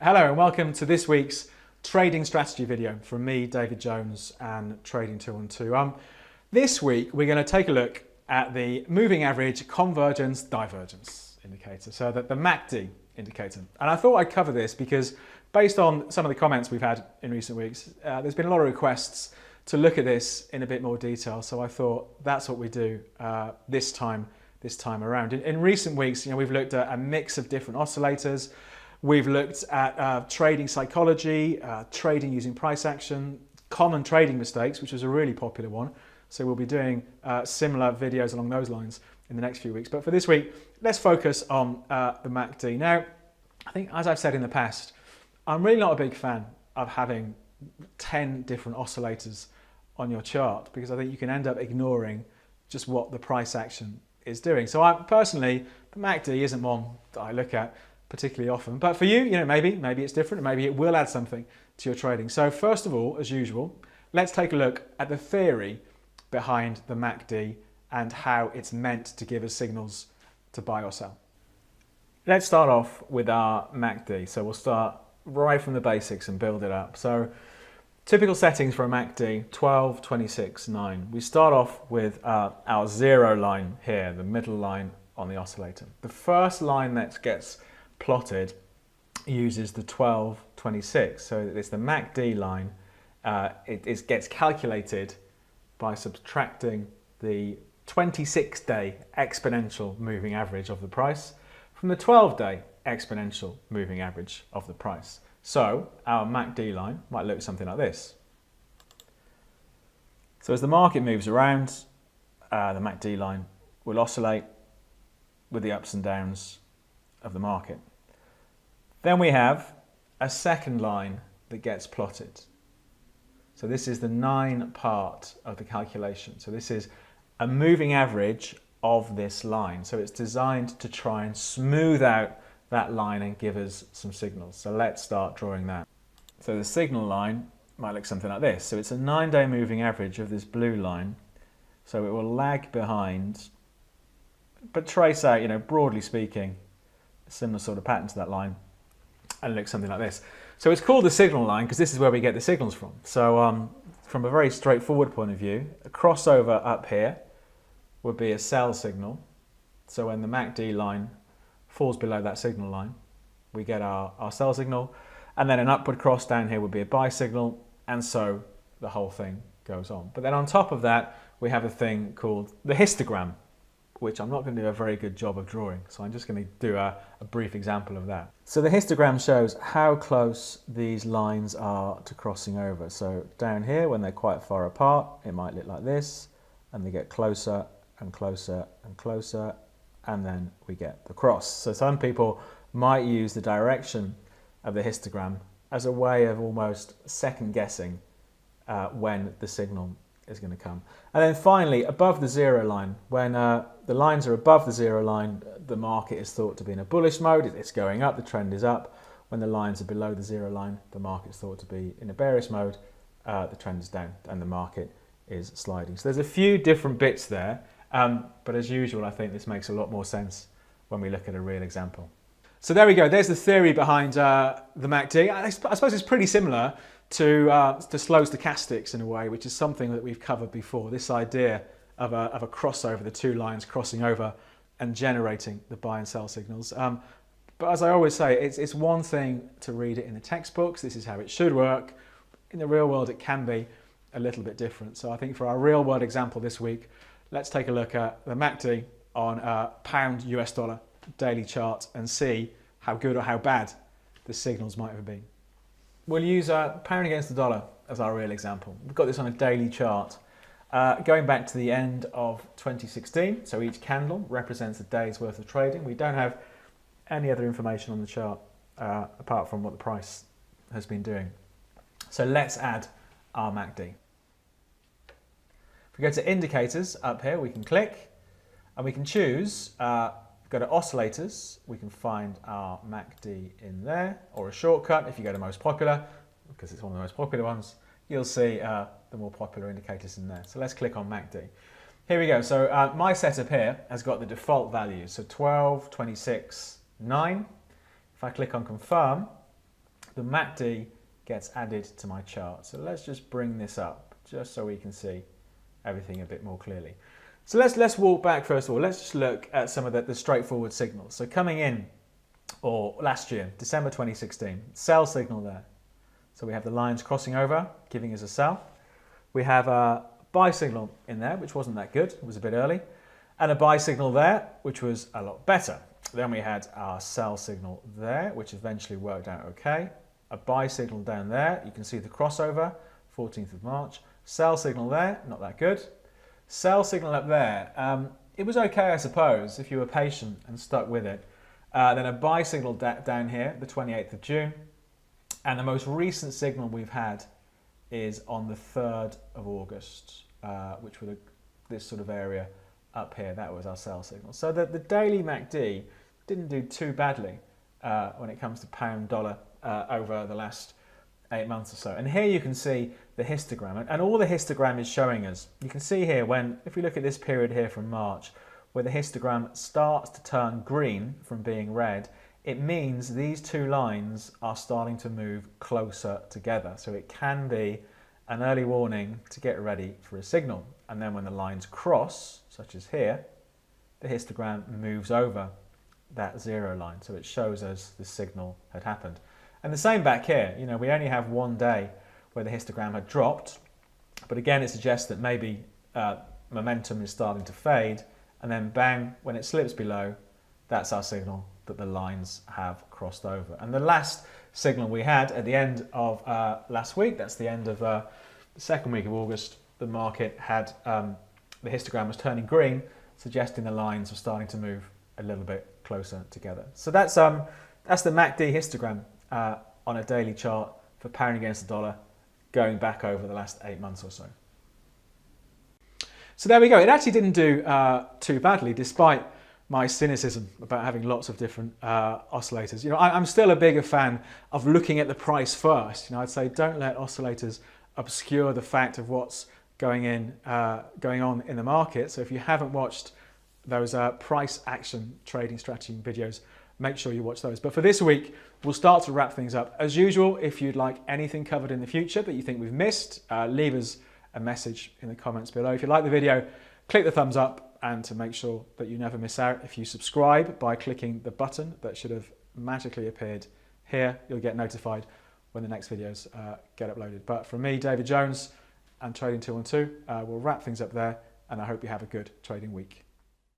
Hello and welcome to this week's trading strategy video from me, David Jones, and Trading 212. This week we're going to take a look at the moving average convergence divergence indicator, so that the MACD indicator. And I thought I'd cover this because based on some of the comments we've had in recent weeks, there's been a lot of requests to look at this in a bit more detail. So I thought that's what we do this time around. In recent weeks, we've looked at a mix of different oscillators. We've looked at trading psychology, trading using price action, common trading mistakes, which was a really popular one. So we'll be doing similar videos along those lines in the next few weeks. But for this week, let's focus on the MACD. Now, I think, as I've said in the past, I'm really not a big fan of having 10 different oscillators on your chart, because I think you can end up ignoring just what the price action is doing. So personally, the MACD isn't one that I look at particularly often, but for you, maybe it's different, and maybe it will add something to your trading. So first of all, as usual, let's take a look at the theory behind the MACD and how it's meant to give us signals to buy or sell. Let's start off with our MACD. So we'll start right from the basics and build it up. So typical settings for a MACD, 12, 26, 9. We start off with our zero line here, the middle line on the oscillator. The first line that gets plotted uses the 12, 26. So it's the MACD line. It gets calculated by subtracting the 26-day exponential moving average of the price from the 12-day exponential moving average of the price. So our MACD line might look something like this. So as the market moves around, the MACD line will oscillate with the ups and downs of the market. Then we have a second line that gets plotted. So this is the 9 part of the calculation. So this is a moving average of this line. So it's designed to try and smooth out that line and give us some signals. So let's start drawing that. So the signal line might look something like this. So it's a 9-day moving average of this blue line. So it will lag behind, but trace out, broadly speaking, a similar sort of pattern to that line, and it looks something like this. So it's called the signal line because this is where we get the signals from. So from a very straightforward point of view, a crossover up here would be a sell signal. So when the MACD line falls below that signal line, we get our sell signal, and then an upward cross down here would be a buy signal, and so the whole thing goes on. But then on top of that, we have a thing called the histogram, which I'm not going to do a very good job of drawing, so I'm just going to do a brief example of that. So the histogram shows how close these lines are to crossing over. So down here, when they're quite far apart, it might look like this, and they get closer and closer and closer, and then we get the cross. So some people might use the direction of the histogram as a way of almost second guessing when the signal is going to come. And then finally, above the zero line, when the lines are above the zero line, the market is thought to be in a bullish mode. It's going up, the trend is up. When the lines are below the zero line, the market is thought to be in a bearish mode, the trend is down and the market is sliding. So there's a few different bits there, but as usual, I think this makes a lot more sense when we look at a real example. So there we go, there's the theory behind the MACD. I suppose it's pretty similar to slow stochastics in a way, which is something that we've covered before, this idea of a crossover, the two lines crossing over and generating the buy and sell signals. But as I always say, it's one thing to read it in the textbooks, this is how it should work. In the real world, it can be a little bit different. So I think for our real world example this week, let's take a look at the MACD on a pound US dollar daily chart and see how good or how bad the signals might have been. We'll use pound against the dollar as our real example. We've got this on a daily chart going back to the end of 2016. So each candle represents a day's worth of trading. We don't have any other information on the chart apart from what the price has been doing. So let's add our MACD. If we go to indicators up here, we can click and we can choose, go to oscillators, we can find our MACD in there, or a shortcut. If you go to most popular, because it's one of the most popular ones, you'll see the more popular indicators in there. So let's click on MACD. Here we go. So my setup here has got the default values. So 12, 26, 9. If I click on confirm, the MACD gets added to my chart. So let's just bring this up just so we can see everything a bit more clearly. So let's walk back first of all. Let's just look at some of the straightforward signals. So coming in, or last year, December 2016, sell signal there. So we have the lines crossing over, giving us a sell. We have a buy signal in there, which wasn't that good, it was a bit early. And a buy signal there, which was a lot better. Then we had our sell signal there, which eventually worked out okay. A buy signal down there, you can see the crossover, 14th of March. Sell signal there, not that good. Sell signal up there, it was okay, I suppose, if you were patient and stuck with it. Then a buy signal down here, the 28th of June. And the most recent signal we've had is on the 3rd of August, which were this sort of area up here. That was our sell signal. So the daily MACD didn't do too badly when it comes to pound dollar over the last 8 months or so. And here you can see the histogram, and all the histogram is showing us. You can see here if we look at this period here from March, where the histogram starts to turn green from being red, it means these two lines are starting to move closer together. So it can be an early warning to get ready for a signal. And then when the lines cross, such as here, the histogram moves over that zero line. So it shows us the signal had happened. And the same back here, we only have one day where the histogram had dropped. But again, it suggests that maybe momentum is starting to fade. And then bang, when it slips below, that's our signal that the lines have crossed over. And the last signal we had at the end of last week, that's the end of the second week of August, the market had, the histogram was turning green, suggesting the lines were starting to move a little bit closer together. So that's the MACD histogram on a daily chart for pound against the dollar going back over the last 8 months or so. So there we go. It actually didn't do too badly, despite my cynicism about having lots of different oscillators. I'm still a bigger fan of looking at the price first. I'd say don't let oscillators obscure the fact of what's going on in the market. So if you haven't watched those price action trading strategy videos, make sure you watch those. But for this week, we'll start to wrap things up. As usual, if you'd like anything covered in the future that you think we've missed, leave us a message in the comments below. If you like the video, click the thumbs up, and to make sure that you never miss out, if you subscribe by clicking the button that should have magically appeared here, you'll get notified when the next videos get uploaded. But from me, David Jones, and Trading 212, we'll wrap things up there, and I hope you have a good trading week.